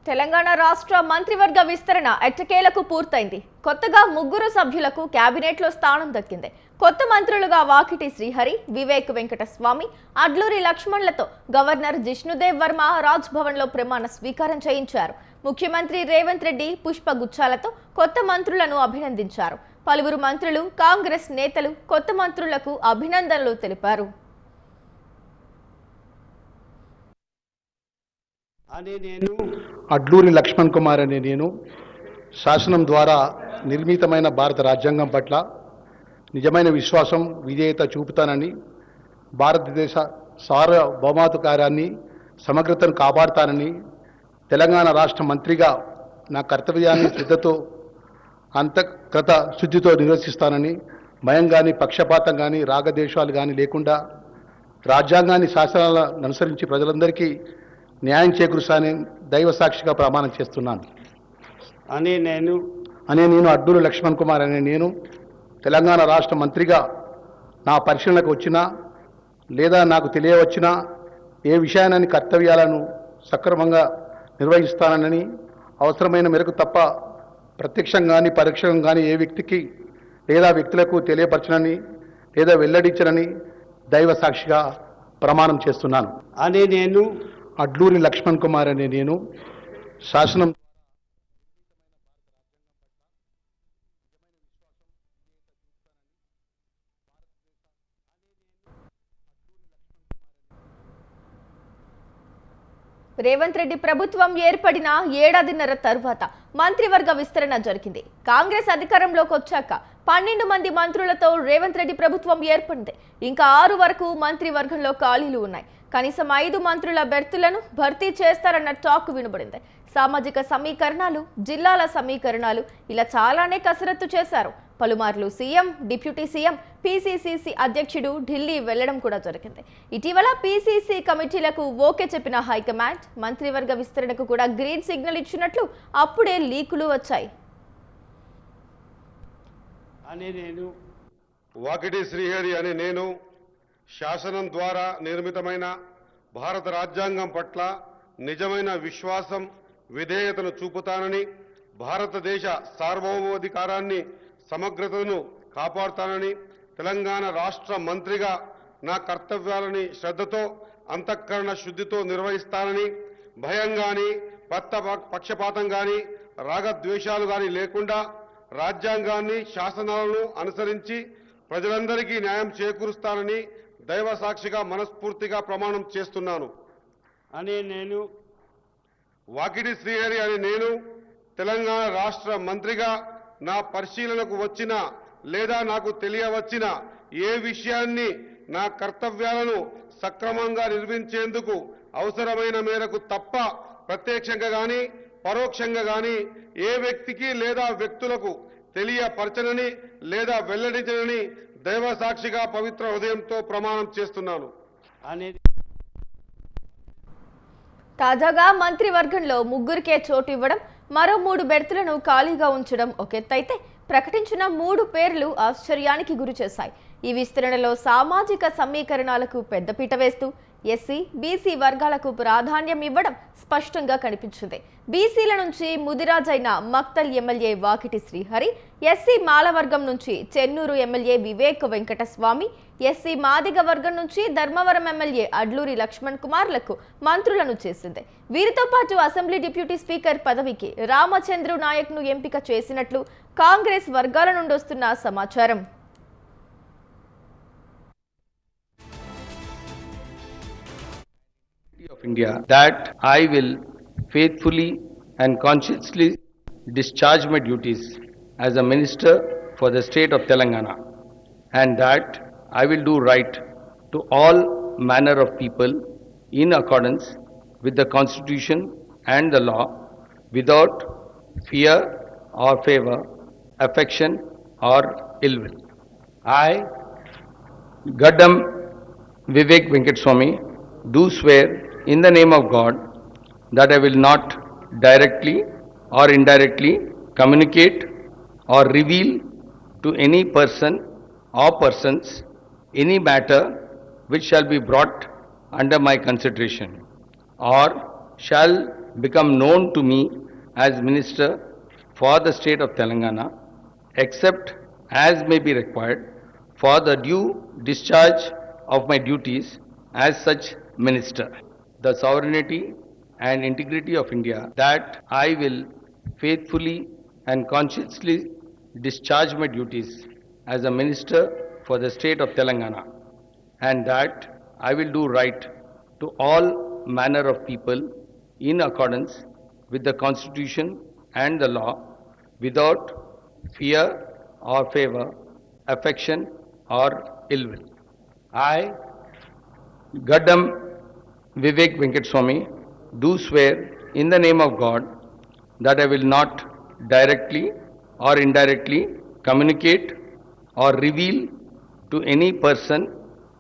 తెలంగాణ రాష్ట్ర మంత్రివర్గ విస్తరణ ఎట్టకేలకు పూర్తయింది. కొత్తగా 3 సభ్యులకు కేబినెట్లో స్థానం దక్కింది. కొత్త మంత్రులుగా వాకిటి శ్రీహరి, వివేక్ వెంకటస్వామి, అడ్లూరి లక్ష్మణ్లతో గవర్నర్ జిష్ణుదేవ్ వర్మ రాజ్ భవన్లో ప్రమాణ స్వీకారం చేయించారు. ముఖ్యమంత్రి రేవంత్ రెడ్డి పుష్పగుచ్చాలతో కొత్త మంత్రులను అభినందించారు. పలువురు మంత్రులు, కాంగ్రెస్ నేతలు కొత్త మంత్రులకు అభినందనలు తెలిపారు. నేను అడ్లూరి లక్ష్మణ్ కుమార్ అనే నేను శాసనం ద్వారా నిర్మితమైన భారత రాజ్యాంగం పట్ల నిజమైన విశ్వాసం, విధేయత చూపుతానని, భారతదేశ సార్వభౌమాధికారాన్ని, సమగ్రతను కాపాడుతానని, తెలంగాణ రాష్ట్ర మంత్రిగా నా కర్తవ్యాన్ని శ్రద్ధతో, అంతఃగత శుద్ధితో నిర్వర్తిస్తానని, భయం కానీ, పక్షపాతం కానీ, రాగద్వేషాలు కానీ లేకుండా రాజ్యాంగాన్ని, శాసనాలను అనుసరించి ప్రజలందరికీ న్యాయం చేకూరుస్తానని దైవ సాక్షిగా ప్రమాణం చేస్తున్నాను. నేను అడ్లూరి లక్ష్మణ్ కుమార్ అనే నేను తెలంగాణ రాష్ట్ర మంత్రిగా నా పరిశీలనకు వచ్చినా లేదా నాకు తెలియవచ్చినా ఏ విషయాన్ని కర్తవ్యాలను సక్రమంగా నిర్వహిస్తానని, అవసరమైన మేరకు తప్ప ప్రత్యక్షంగా కానీ పరోక్షంగా కానీ ఏ వ్యక్తికి లేదా వ్యక్తులకు తెలియపరచనని లేదా వెల్లడించనని దైవ సాక్షిగా ప్రమాణం చేస్తున్నాను. నేను అడ్లూరి లక్ష్మణ్ కుమార్ అనే నేను శాసనం రేవంత్ రెడ్డి ప్రభుత్వం ఏర్పడిన ఏడాదిన్నర తర్వాత మంత్రివర్గ విస్తరణ జరిగింది. కాంగ్రెస్ అధికారంలోకి వచ్చాక 12 మంది మంత్రులతో రేవంత్ రెడ్డి ప్రభుత్వం ఏర్పడింది. ఇంకా 6 వరకు మంత్రివర్గంలో ఖాళీలు ఉన్నాయి. కనీసం 5 మంత్రుల బెర్తులను భర్తీ చేస్తారన్న టాక్ వినబడింది. సామాజిక సమీకరణాలు, జిల్లాల సమీకరణాలు ఇలా చాలానే కసరత్తు చేశారు. పలుమార్లు సీఎం, డిప్యూటీ సీఎం, పీసీసీ అధ్యక్షుడు ఢిల్లీ వెళ్లడం కూడా జరిగింది. ఇటీవల పీసీసీ కమిటీలకు ఓకే చెప్పిన హైకమాండ్ మంత్రివర్గ విస్తరణకు కూడా గ్రీన్ సిగ్నల్ ఇచ్చినట్లు అప్పుడే లీకులు వచ్చాయి. వాకిటి శ్రీహరి అనే నేను శాసనం ద్వారా నిర్మితమైన భారత రాజ్యాంగం పట్ల నిజమైన విశ్వాసం, విధేయతను చూపుతానని, భారతదేశ సార్వభౌమాధికారాన్ని, సమగ్రతను కాపాడుతానని, తెలంగాణ రాష్ట్ర మంత్రిగా నా కర్తవ్యాలని శ్రద్ధతో, అంతఃకరణ శుద్ధితో నిర్వహిస్తానని, భయం కానీ, పక్షపాతం కానీ, రాగద్వేషాలు కానీ లేకుండా రాజ్యాంగాన్ని, శాసనాలను అనుసరించి ప్రజలందరికీ న్యాయం చేకూరుస్తానని దైవ సాక్షిగా మనస్ఫూర్తిగా ప్రమాణం చేస్తున్నాను. నేను వాకిటి శ్రీహరి అనే నేను తెలంగాణ రాష్ట్ర మంత్రిగా నా పరిశీలనకు వచ్చిన లేదా నాకు తెలియవచ్చిన ఏ విషయాన్ని నా కర్తవ్యాలను సక్రమంగా నిర్వహించేందుకు అవసరమైన మేరకు తప్ప ప్రత్యక్షంగా కానీ పరోక్షంగా కానీ ఏ వ్యక్తికి లేదా వ్యక్తులకు తెలియపరచనని లేదా వెల్లడించనని దైవ సాక్షిగా పవిత్ర హృదయంతో ప్రమాణం చేస్తున్నాను. తాజాగా మంత్రివర్గంలో 3కే చోటు ఇవ్వడం, మరో 3 బెర్తులను ఖాళీగా ఉంచడం ఒకెత్తైతే ప్రకటించిన 3 పేర్లు ఆశ్చర్యానికి గురిచేశాయి. ఈ విస్తరణలో సామాజిక సమీకరణాలకు పెద్దపీట వేస్తూ ఎస్సీ, బీసీ వర్గాలకు ప్రాధాన్యం ఇవ్వడం స్పష్టంగా కనిపించింది. బీసీల నుంచి ముదిరాజైన మక్తల్ ఎమ్మెల్యే వాకిటి శ్రీహరి, ఎస్సీ మాలవర్గం నుంచి చెన్నూరు ఎమ్మెల్యే వివేక్ వెంకటస్వామి, ఎస్సీ మాదిగ వర్గం నుంచి ధర్మవరం ఎమ్మెల్యే అడ్లూరి లక్ష్మణ్ కుమార్లకు మంత్రులను చేసింది. వీరితో పాటు అసెంబ్లీ డిప్యూటీ స్పీకర్ పదవికి రామచంద్రు నాయక్ను ఎంపిక చేసినట్లు కాంగ్రెస్ వర్గాల నుండి వస్తున్న సమాచారం. Of India, that I will faithfully and consciously discharge my duties as a minister for the state of Telangana, and that I will do right to all manner of people in accordance with the constitution and the law, without fear or favor, affection or ill will. I, Gaddam Vivek Venkateswamy, do swear in the name of God that I will not directly or indirectly communicate or reveal to any person or persons any matter which shall be brought under my consideration or shall become known to me as Minister for the state of Telangana, except as may be required for the due discharge of my duties as such Minister. The sovereignty and integrity of India, that I will faithfully and conscientiously discharge my duties as a Minister for the state of Telangana, and that I will do right to all manner of people in accordance with the Constitution and the law, without fear or favor, affection or ill will. I, Gaddam Vivek Venkateswamy, do swear in the name of God that I will not directly or indirectly communicate or reveal to any person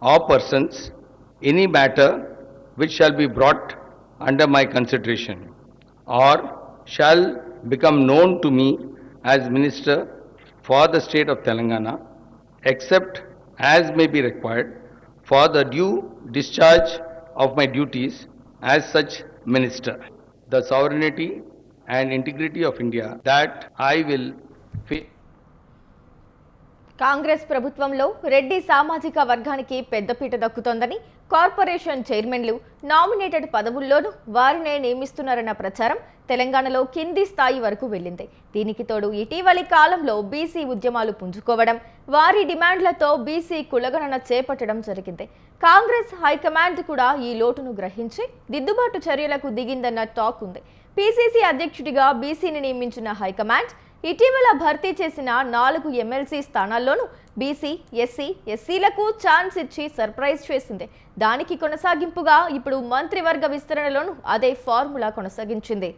or persons any matter which shall be brought under my consideration or shall become known to me as Minister for the state of Telangana, except as may be required for the due discharge of my duties as such Minister. The sovereignty and integrity of India, that I will Congress ప్రభుత్వంలో రెడ్డి సామాజిక వర్గానికి పెద్దపీట దక్కుతోందని corporation చైర్మన్లు nominated పదవుల్లోనూ వారినే నియమిస్తున్నారన్న ప్రచారం తెలంగాణలో కింది స్థాయి వరకు వెళ్ళింది. దీనికి తోడు ఇటీవలి కాలంలో బీసీ ఉద్యమాలు పుంజుకోవడం, వారి డిమాండ్లతో బీసీ కులగణన చేపట్టడం జరిగింది. కాంగ్రెస్ హైకమాండ్ కూడా ఈ లోటును గ్రహించి దిద్దుబాటు చర్యలకు దిగిందన్న టాక్ ఉంది. పీసీసీ అధ్యక్షుడిగా బీసీని నియమించిన హైకమాండ్ ఇటీవల భర్తీ చేసిన 4 ఎమ్మెల్సీ స్థానాల్లోనూ బీసీ, ఎస్సీ, ఎస్సీలకు ఛాన్స్ ఇచ్చి సర్ప్రైజ్ చేసింది. దానికి కొనసాగింపుగా ఇప్పుడు మంత్రివర్గ విస్తరణలోనూ అదే ఫార్ములా కొనసాగించింది.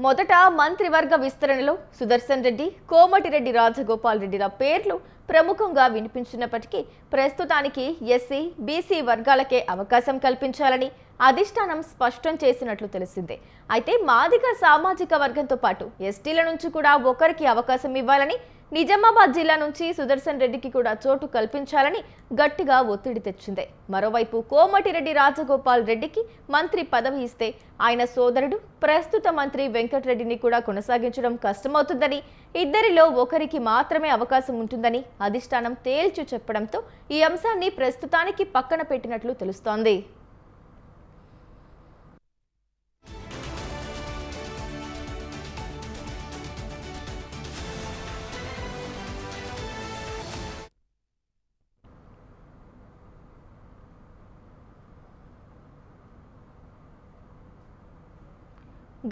మొదట మంత్రివర్గ విస్తరణలో సుదర్శన్ రెడ్డి, కోమటిరెడ్డి రాజగోపాల్ రెడ్డిల పేర్లు ప్రముఖంగా వినిపించినప్పటికీ ప్రస్తుతానికి ఎస్సీ, బీసీ వర్గాలకే అవకాశం కల్పించాలని అధిష్టానం స్పష్టం చేసినట్లు తెలిసిందే. అయితే మాదిగ సామాజిక వర్గంతో పాటు ఎస్టీల నుంచి కూడా ఒకరికి అవకాశం ఇవ్వాలని, నిజామాబాద్ జిల్లా నుంచి సుదర్శన్ రెడ్డికి కూడా చోటు కల్పించాలని గట్టిగా ఒత్తిడి తెచ్చింది. మరోవైపు కోమటిరెడ్డి రాజగోపాల్ రెడ్డికి మంత్రి పదవి ఇస్తే ఆయన సోదరుడు ప్రస్తుత మంత్రి వెంకటరెడ్డిని కూడా కొనసాగించడం కష్టమవుతుందని, ఇద్దరిలో ఒకరికి మాత్రమే అవకాశం ఉంటుందని అధిష్టానం తేల్చి చెప్పడంతో ఈ అంశాన్ని ప్రస్తుతానికి పక్కన పెట్టినట్లు తెలుస్తోంది.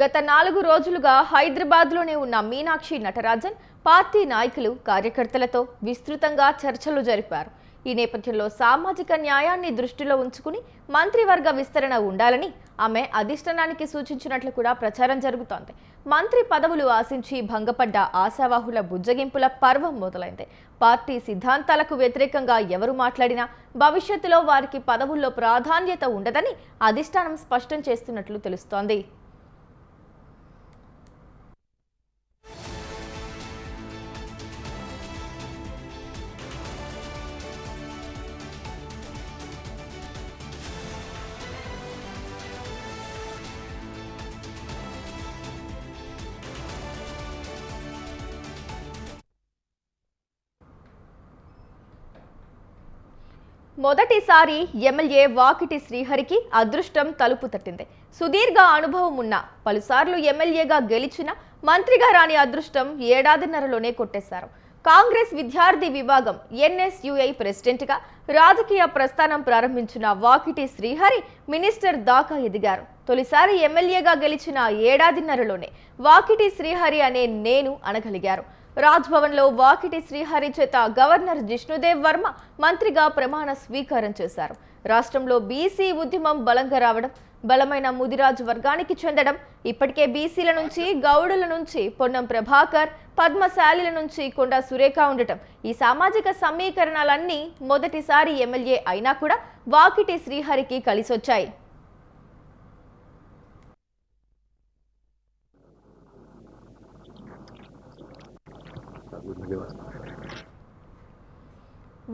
గత 4 రోజులుగా హైదరాబాద్లోనే ఉన్న మీనాక్షి నటరాజన్ పార్టీ నాయకులు, కార్యకర్తలతో విస్తృతంగా చర్చలు జరిపారు. ఈ నేపథ్యంలో సామాజిక న్యాయాన్ని దృష్టిలో ఉంచుకుని మంత్రివర్గ విస్తరణ ఉండాలని ఆమె అధిష్టానానికి సూచించినట్లు కూడా ప్రచారం జరుగుతోంది. మంత్రి పదవులు ఆశించి భంగపడ్డ ఆశావాహుల బుజ్జగింపుల పర్వం మొదలైంది. పార్టీ సిద్ధాంతాలకు వ్యతిరేకంగా ఎవరు మాట్లాడినా భవిష్యత్తులో వారికి పదవుల్లో ప్రాధాన్యత ఉండదని అధిష్టానం స్పష్టం చేస్తున్నట్లు తెలుస్తోంది. మొదటిసారి ఎమ్మెల్యే వాకిటి శ్రీహరికి అదృష్టం తలుపు తట్టింది. సుదీర్ఘ అనుభవం ఉన్న, పలుసార్లు ఎమ్మెల్యేగా గెలిచిన మంత్రిగా రాని అదృష్టం ఏడాదిన్నరలోనే కొట్టేశారు. కాంగ్రెస్ విద్యార్థి విభాగం ఎన్ఎస్యుఐ ప్రెసిడెంట్గా రాజకీయ ప్రస్థానం ప్రారంభించిన వాకిటి శ్రీహరి మినిస్టర్ దాకా ఎదిగారు. తొలిసారి ఎమ్మెల్యేగా గెలిచిన ఏడాదిన్నరలోనే వాకిటి శ్రీహరి అనే నేను అనగలిగారు. రాజ్భవన్లో వాకిటి శ్రీహరి చేత గవర్నర్ జిష్ణుదేవ్ వర్మ మంత్రిగా ప్రమాణ స్వీకారం చేశారు. రాష్ట్రంలో బీసీ ఉద్యమం బలంగా రావడం, బలమైన ముదిరాజు వర్గానికి చెందడం, ఇప్పటికే బీసీల నుంచి, గౌడుల నుంచి పొన్నం ప్రభాకర్, పద్మశాలిల నుంచి కొండా సురేఖ ఉండటం, ఈ సామాజిక సమీకరణాలన్నీ మొదటిసారి ఎమ్మెల్యే అయినా కూడా వాకిటి శ్రీహరికి కలిసొచ్చాయి.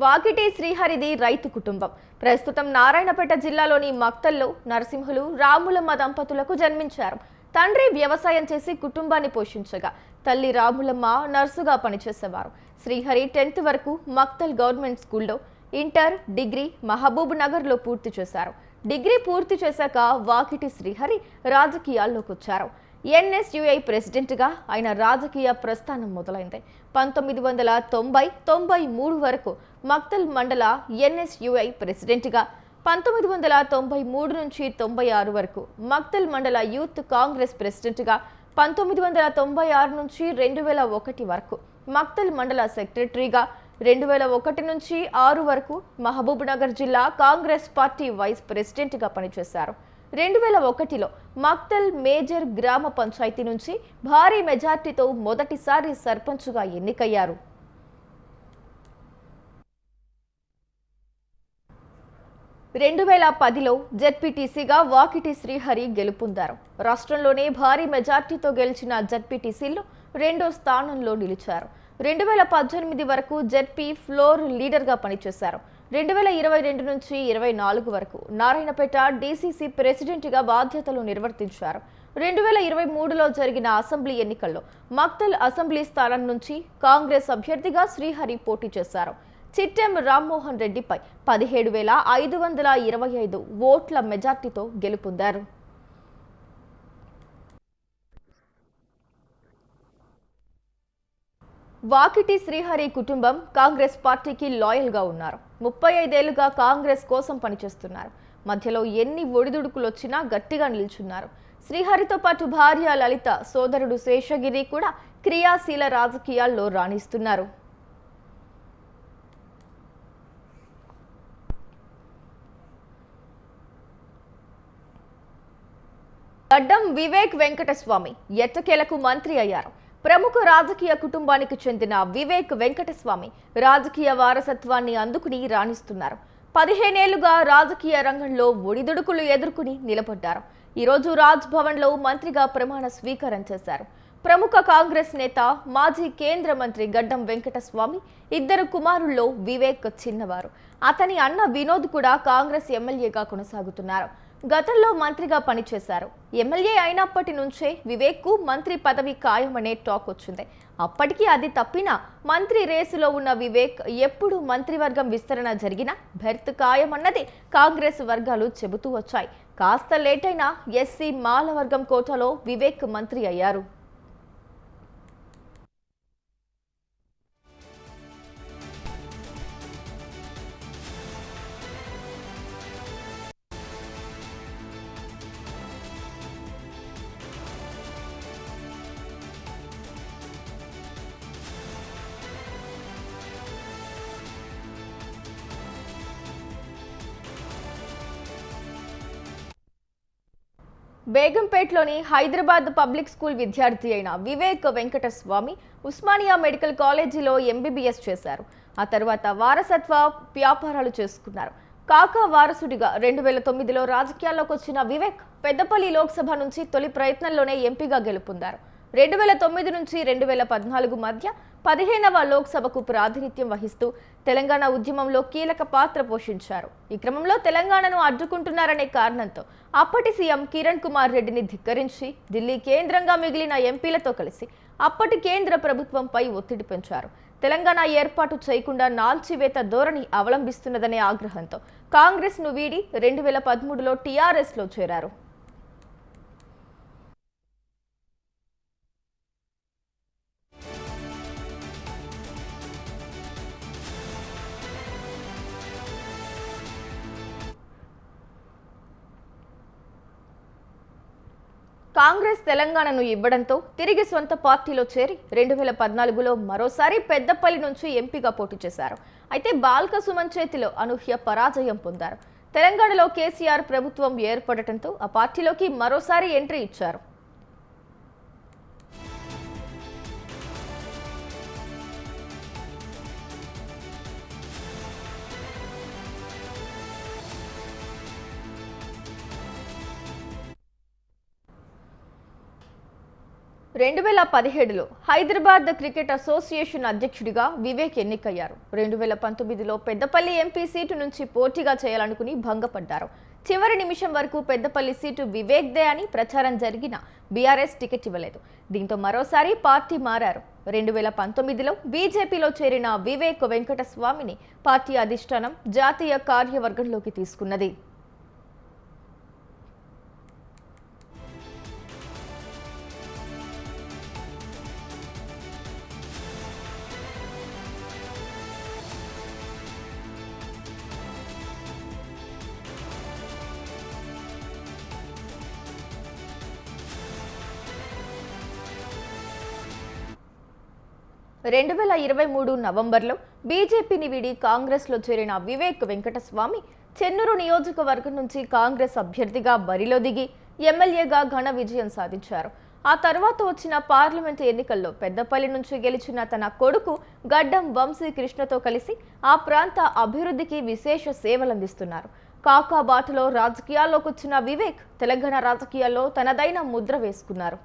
వాకిటి శ్రీహరిది రైతు కుటుంబం. ప్రస్తుతం నారాయణపేట జిల్లాలోని మక్తల్లో నరసింహులు రాములమ్మ దంపతులకు జన్మించారు. తండ్రి వ్యవసాయం చేసి కుటుంబాన్ని పోషించగా తల్లి రాములమ్మ నర్సుగా పనిచేసేవారు. శ్రీహరి 10th వరకు మక్తల్ గవర్నమెంట్ స్కూల్లో, ఇంటర్, డిగ్రీ మహబూబ్ నగర్లో పూర్తి చేశారు. డిగ్రీ పూర్తి చేశాక వాకిటి శ్రీహరి రాజకీయాల్లోకి వచ్చారు. ఎన్ఎస్యుఐ ప్రెసిడెంట్గా ఆయన రాజకీయ ప్రస్థానం మొదలైంది. 1990-93 వరకు మక్తల్ మండల ఎన్ఎస్యుఐ ప్రెసిడెంట్గా, 1993 నుంచి 96 వరకు మక్తల్ మండల యూత్ కాంగ్రెస్ ప్రెసిడెంట్గా, 1996 నుంచి 2001 వరకు మక్తల్ మండల సెక్రటరీగా, 2001 నుంచి 6 వరకు మహబూబ్ నగర్ జిల్లా కాంగ్రెస్ పార్టీ వైస్ ప్రెసిడెంట్గా పనిచేశారు. 2001లో మక్తల్ మేజర్ గ్రామ పంచాయతీ నుంచి భారీ మెజార్టీతో మొదటిసారి సర్పంచ్గా ఎన్నికయ్యారు. 2010లో జెడ్పీటీసీగా వాకిటి శ్రీహరి గెలుపొందారు. రాష్ట్రంలోనే భారీ మెజార్టీతో గెలిచిన జెడ్పీటీసీలో 2వ స్థానంలో నిలిచారు. 2018 వరకు జెడ్పీ ఫ్లోర్ లీడర్గా పనిచేశారు. 2022 నుంచి 24 వరకు నారాయణపేట డీసీసీ ప్రెసిడెంట్గా బాధ్యతలు నిర్వర్తించారు. 2023లో జరిగిన అసెంబ్లీ ఎన్నికల్లో మక్తల్ అసెంబ్లీ స్థానం నుంచి కాంగ్రెస్ అభ్యర్థిగా శ్రీహరి పోటీ చేశారు. చిట్టెం రామ్మోహన్ రెడ్డిపై 17,525 ఓట్ల మెజార్టీతో గెలుపొందారు. వాకిటి శ్రీహరి కుటుంబం కాంగ్రెస్ పార్టీకి లాయల్గా ఉన్నారు. 35 ఏళ్లుగా కాంగ్రెస్ కోసం పనిచేస్తున్నారు. మధ్యలో ఎన్ని ఒడిదుడుకులొచ్చినా గట్టిగా నిల్చున్నారు. శ్రీహరితో పాటు భార్య లలిత, సోదరుడు శేషగిరి కూడా క్రియాశీల రాజకీయాల్లో రాణిస్తున్నారు. గడ్డం వివేక్ వెంకటస్వామి ఎట్టకేలకు మంత్రి అయ్యారు. ప్రముఖ రాజకీయ కుటుంబానికి చెందిన వివేక్ వెంకటస్వామి రాజకీయ వారసత్వాన్ని అందుకుని రాణిస్తున్నారు. 15 ఏళ్లుగా రాజకీయ రంగంలో ఒడిదుడుకులు ఎదుర్కొని నిలబడ్డారు. ఈరోజు రాజ్ భవన్లో మంత్రిగా ప్రమాణ స్వీకారం చేశారు. ప్రముఖ కాంగ్రెస్ నేత, మాజీ కేంద్ర మంత్రి గడ్డం వెంకటస్వామి 2 కుమారుల్లో వివేక్ చిన్నవారు. అతని అన్న వినోద్ కూడా కాంగ్రెస్ ఎమ్మెల్యేగా కొనసాగుతున్నారు. గతంలో మంత్రిగా పనిచేశారు. ఎమ్మెల్యే అయినప్పటి నుంచే వివేక్కు మంత్రి పదవి ఖాయమనే టాక్ వచ్చింది. అప్పటికీ అది తప్పినా మంత్రి రేసులో ఉన్న వివేక్ ఎప్పుడు మంత్రివర్గం విస్తరణ జరిగినా బెర్త్ ఖాయమన్నది కాంగ్రెస్ వర్గాలు చెబుతూ వచ్చాయి. కాస్త లేటైనా ఎస్సీ మాల వర్గం కోటాలో వివేక్ మంత్రి అయ్యారు. బేగంపేటలోని హైదరాబాద్ పబ్లిక్ స్కూల్ విద్యార్థి అయిన వివేక్ వెంకటస్వామి ఉస్మానియా మెడికల్ కాలేజీలో ఎంబీబీఎస్ చేశారు. ఆ తర్వాత వారసత్వ వ్యాపారాలు చేసుకున్నారు. కాకా వారసుడిగా 2009లో రాజకీయాల్లోకి వచ్చిన వివేక్ పెద్దపల్లి లోక్సభ నుంచి తొలి ప్రయత్నంలోనే ఎంపీగా గెలుపొందారు. 2009 నుంచి 2014 మధ్య 15వ లోక్సభకు ప్రాతినిధ్యం వహిస్తూ తెలంగాణ ఉద్యమంలో కీలక పాత్ర పోషించారు. ఈ క్రమంలో తెలంగాణను అడ్డుకుంటున్నారనే కారణంతో అప్పటి సీఎం కిరణ్ కుమార్ రెడ్డిని ధిక్కరించి ఢిల్లీ కేంద్రంగా మిగిలిన ఎంపీలతో కలిసి అప్పటి కేంద్ర ప్రభుత్వంపై ఒత్తిడి పెంచారు. తెలంగాణ ఏర్పాటు చేయకుండా నాల్చివేత ధోరణి అవలంబిస్తున్నదనే ఆగ్రహంతో కాంగ్రెస్ను వీడి 2013లో టీఆర్ఎస్లో చేరారు. కాంగ్రెస్ తెలంగాణను ఇవ్వడంతో తిరిగి సొంత పార్టీలో చేరి 2014లో మరోసారి పెద్దపల్లి నుంచి ఎంపీగా పోటీ చేశారు. అయితే బాల్క సుమన్ చేతిలో అనూహ్య పరాజయం పొందారు. తెలంగాణలో కేసీఆర్ ప్రభుత్వం ఏర్పడటంతో ఆ పార్టీలోకి మరోసారి ఎంట్రీ ఇచ్చారు. 2017లో హైదరాబాద్ క్రికెట్ అసోసియేషన్ అధ్యక్షుడిగా వివేక్ ఎన్నికయ్యారు. 2019లో పెద్దపల్లి ఎంపీ సీటు నుంచి పోటీగా చేయాలనుకుని భంగపడ్డారు. చివరి నిమిషం వరకు పెద్దపల్లి సీటు వివేక్దే అని ప్రచారం జరిగిన బీఆర్ఎస్ టికెట్ ఇవ్వలేదు. దీంతో మరోసారి పార్టీ మారారు. 2019లో బీజేపీలో చేరిన వివేక్ వెంకటస్వామిని పార్టీ అధిష్టానం జాతీయ కార్యవర్గంలోకి తీసుకున్నది. రెండు 2023 నవంబర్లో బీజేపీని వీడి కాంగ్రెస్లో చేరిన వివేక్ వెంకటస్వామి చెన్నూరు నియోజకవర్గం నుంచి కాంగ్రెస్ అభ్యర్థిగా బరిలో దిగి ఎమ్మెల్యేగా ఘన విజయం సాధించారు. ఆ తర్వాత వచ్చిన పార్లమెంటు ఎన్నికల్లో పెద్దపల్లి నుంచి గెలిచిన తన కొడుకు గడ్డం వంశీ కృష్ణతో కలిసి ఆ ప్రాంత అభివృద్ధికి విశేష సేవలందిస్తున్నారు. కాకా బాటలో రాజకీయాల్లోకి వచ్చిన వివేక్ తెలంగాణ రాజకీయాల్లో తనదైన ముద్ర వేసుకున్నారు.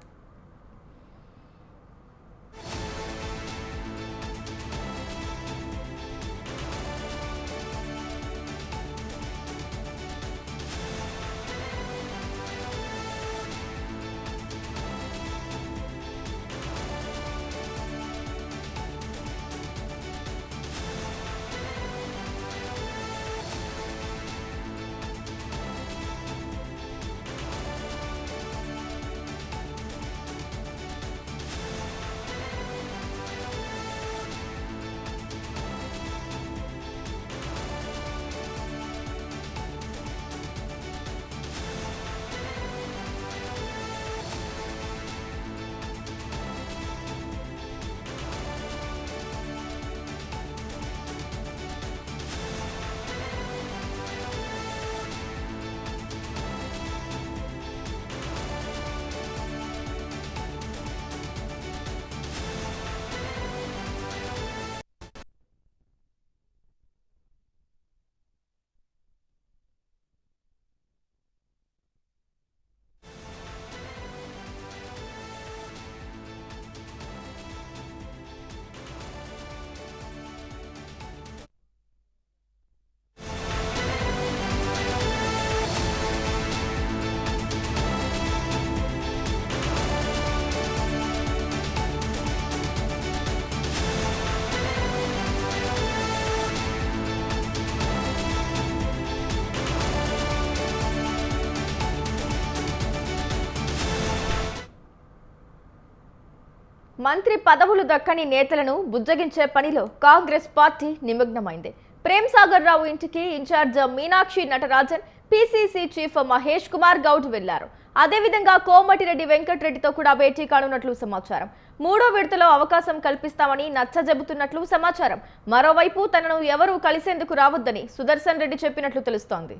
మంత్రి పదవులు దక్కని నేతలను బుజ్జగించే పనిలో కాంగ్రెస్ పార్టీ నిమగ్నమైంది. ప్రేమ్ సాగర్ రావు ఇంటికి in-charge Meenakshi Natarajan, PCC chief Mahesh Kumar Goud వెళ్లారు. అదేవిధంగా కోమటిరెడ్డి వెంకటరెడ్డితో కూడా భేటీ కానున్నట్లు సమాచారం. మూడో విడతలో అవకాశం కల్పిస్తామని నచ్చజెబుతున్నట్లు సమాచారం. మరోవైపు తనను ఎవరూ కలిసేందుకు రావద్దని సుదర్శన్ రెడ్డి చెప్పినట్లు తెలుస్తోంది.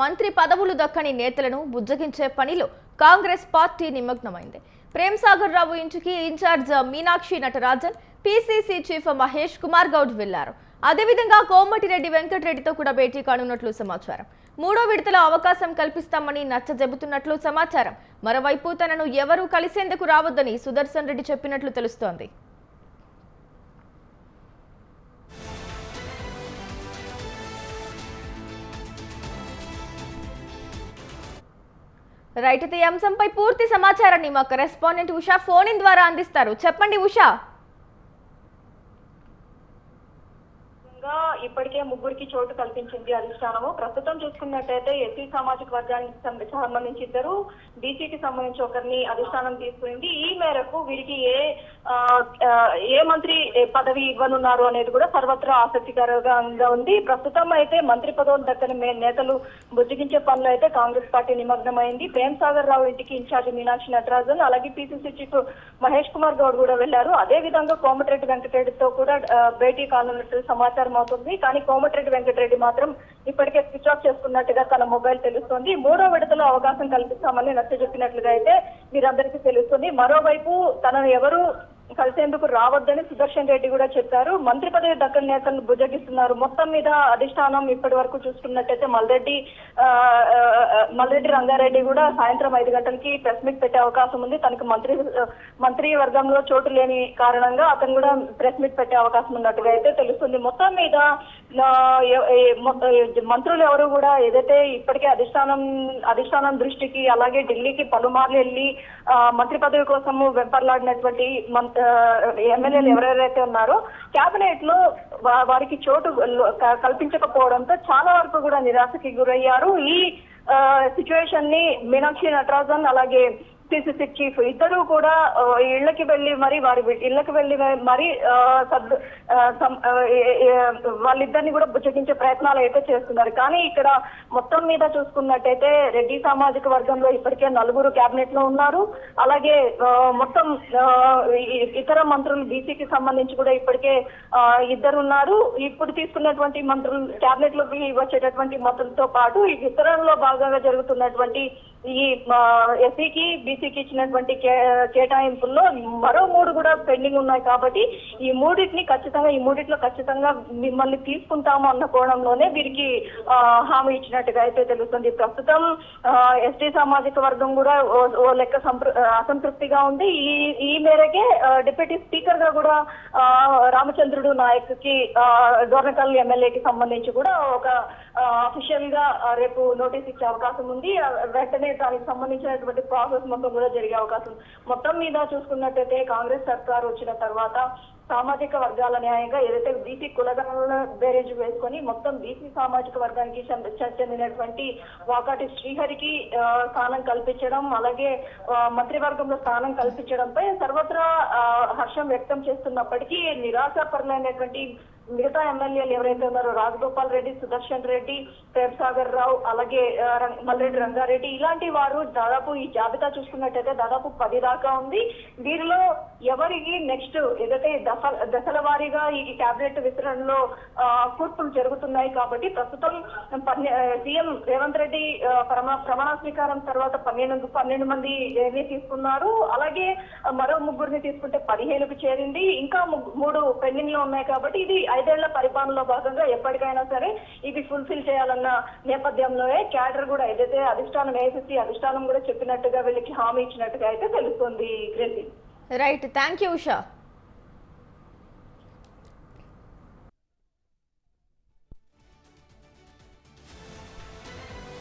మంత్రి పదవులు దక్కని నేతలను బుజ్జగించే పనిలో కాంగ్రెస్ పార్టీ నిమగ్నమైంది. ప్రేమ్ సాగర్ రావు ఇంటికి in-charge Meenakshi Natarajan, PCC chief Mahesh Kumar Goud వెళ్లారు. అదేవిధంగా కోమటిరెడ్డి వెంకటరెడ్డితో కూడా భేటీ కానున్నట్లు సమాచారం. మూడో విడతలో అవకాశం కల్పిస్తామని నచ్చజెబుతున్నట్లు సమాచారం. మరోవైపు తనను ఎవరూ కలిసేందుకు రావద్దని సుదర్శన్ రెడ్డి చెప్పినట్లు తెలుస్తోంది. రైట్, అయితే ఈ అంశంపై పూర్తి సమాచారాన్ని మా కరెస్పాండెంట్ ఉషా ఫోన్ ఇన్ ద్వారా అందిస్తారు. చెప్పండి ఉషా. ఇప్పటికే ముగ్గురికి చోటు కల్పించింది అధిష్టానము. ప్రస్తుతం చూసుకున్నట్టయితే ఎస్సీ సామాజిక వర్గానికి సంబంధించి ఇద్దరు, బీసీకి సంబంధించి ఒకరిని అధిష్టానం తీసుకుంది. ఈ మేరకు వీరికి ఏ మంత్రి పదవి ఇవ్వనున్నారు అనేది కూడా సర్వత్రా ఆసక్తికరంగా ఉంది. ప్రస్తుతం అయితే మంత్రి పదవులు దక్కని నేతలు బుజ్జగించే పనులు అయితే కాంగ్రెస్ పార్టీ నిమగ్నమైంది. ప్రేమ్ సాగర్ రావు ఇంటికి ఇన్ఛార్జి మీనాక్షి నటరాజన్, అలాగే పీసీసీ చీఫ్ మహేష్ కుమార్ గౌడ్ కూడా వెళ్లారు. అదే విధంగా కోమటిరెడ్డి వెంకటరెడ్డితో కూడా భేటీ కానున్నట్టు సమాచారం అవుతుంది. కానీ కోమటిరెడ్డి వెంకటరెడ్డి మాత్రం ఇప్పటికే స్విచ్ ఆఫ్ చేసుకున్నట్టుగా తన మొబైల్ తెలుస్తోంది. మూడో విడతలో అవకాశం కల్పిస్తామని నచ్చజెప్పినట్లుగా అయితే మీరందరికీ తెలుస్తుంది. మరోవైపు తనను ఎవరు కలిసేందుకు రావద్దని సుదర్శన్ రెడ్డి కూడా చెప్పారు. మంత్రి పదవి దక్కని నేతలను బుజ్జగిస్తున్నారు. మొత్తం మీద అధిష్టానం ఇప్పటి వరకు చూసుకున్నట్టయితే మల్రెడ్డి రంగారెడ్డి కూడా సాయంత్రం 5 గంటలకి ప్రెస్ మీట్ పెట్టే అవకాశం ఉంది. తనకు మంత్రి వర్గంలో చోటు లేని కారణంగా అతను కూడా ప్రెస్ మీట్ పెట్టే అవకాశం ఉన్నట్టుగా అయితే తెలుస్తుంది. మొత్తం మీద మంత్రులు ఎవరు కూడా ఏదైతే ఇప్పటికే అధిష్టానం దృష్టికి అలాగే ఢిల్లీకి పలుమార్లు వెళ్ళి మంత్రి పదవి కోసము వెంపర్లాడినటువంటి ఎమ్మెల్యేలు ఎవరెవరైతే ఉన్నారో కేబినెట్ లో వారికి చోటు కల్పించకపోవడంతో చాలా వరకు కూడా నిరాశకి గురయ్యారు. ఈ సిచ్యువేషన్ ని మీనాక్షి నటరాజన్ అలాగే పీసీసీ చీఫ్ ఇద్దరు కూడా ఇళ్లకి వెళ్లి వాళ్ళిద్దరిని కూడా బుజ్జగించే ప్రయత్నాలు అయితే చేస్తున్నారు. కానీ ఇక్కడ మొత్తం మీద చూసుకున్నట్టయితే రెడ్డి సామాజిక వర్గంలో ఇప్పటికే 4 కేబినెట్ లో ఉన్నారు. అలాగే మొత్తం ఇతర మంత్రులు బీసీకి సంబంధించి కూడా ఇప్పటికే 2 ఉన్నారు. ఇప్పుడు తీసుకున్నటువంటి మంత్రులు కేబినెట్ లోకి వచ్చేటటువంటి మంత్రులతో పాటు ఈ విస్తరణలో భాగంగా జరుగుతున్నటువంటి ఈ ఎస్సీకి బీసీకి ఇచ్చినటువంటి కేటాయింపుల్లో మరో 3 కూడా పెండింగ్ ఉన్నాయి. కాబట్టి ఈ మూడిట్లో ఖచ్చితంగా మిమ్మల్ని తీసుకుంటాము అన్న కోణంలోనే వీరికి హామీ ఇచ్చినట్టుగా అయితే తెలుస్తుంది. ప్రస్తుతం ఎస్టీ సామాజిక వర్గం కూడా ఓ లెక్క అసంతృప్తిగా ఉంది. ఈ మేరకే డిప్యూటీ స్పీకర్ గా కూడా రామచంద్రుడు నాయక్ కి డోర్నకల్ ఎమ్మెల్యేకి సంబంధించి కూడా ఒక అఫీషియల్ గా రేపు నోటీస్ ఇచ్చే అవకాశం ఉంది. వెంటనే దానికి సంబంధించినటువంటి ప్రాసెస్ మొత్తం కూడా జరిగే అవకాశం. మొత్తం మీద చూసుకున్నట్టయితే కాంగ్రెస్ సర్కార్ వచ్చిన తర్వాత సామాజిక వర్గాల న్యాయంగా ఏదైతే బీసీ కులగణన బేరేజ్ వేసుకొని మొత్తం బీసీ సామాజిక వర్గానికి చెందినటువంటి వాకాటి శ్రీహరికి స్థానం కల్పించడం, అలాగే మంత్రివర్గంలో స్థానం కల్పించడంపై సర్వత్రా హర్షం వ్యక్తం చేస్తున్నప్పటికీ నిరాశాపరులైనటువంటి మిగతా ఎమ్మెల్యేలు ఎవరైతే ఉన్నారో రాజగోపాల్ రెడ్డి, సుదర్శన్ రెడ్డి, ప్రేమ్ సాగర్ రావు, అలాగే మల్రెడ్డి రంగారెడ్డి ఇలాంటి వారు దాదాపు ఈ జాబితా చూసుకున్నట్టయితే దాదాపు 10 దాకా ఉంది. వీరిలో ఎవరికి నెక్స్ట్ ఏదైతే దశల వారీగా ఈ కేబినెట్ విస్తరణలో కూర్పులు జరుగుతున్నాయి. కాబట్టి ప్రస్తుతం సీఎం రేవంత్ రెడ్డి ప్రమాణ స్వీకారం తర్వాత 12 మంది తీసుకున్నారు. అలాగే మరో 3 తీసుకుంటే 15కు చేరింది. ఇంకా 3 పెండింగ్ లో ఉన్నాయి. కాబట్టి ఇది 5 ఏళ్ల పరిపాలనలో భాగంగా ఎప్పటికైనా సరే ఇది ఫుల్ఫిల్ చేయాలన్న నేపథ్యంలోనే క్యాడర్ కూడా ఏదైతే అధిష్టానం ఏఐసీసీ అధిష్టానం కూడా చెప్పినట్టుగా వీళ్ళకి హామీ ఇచ్చినట్టుగా అయితే తెలుస్తుంది. Right, thank you Usha.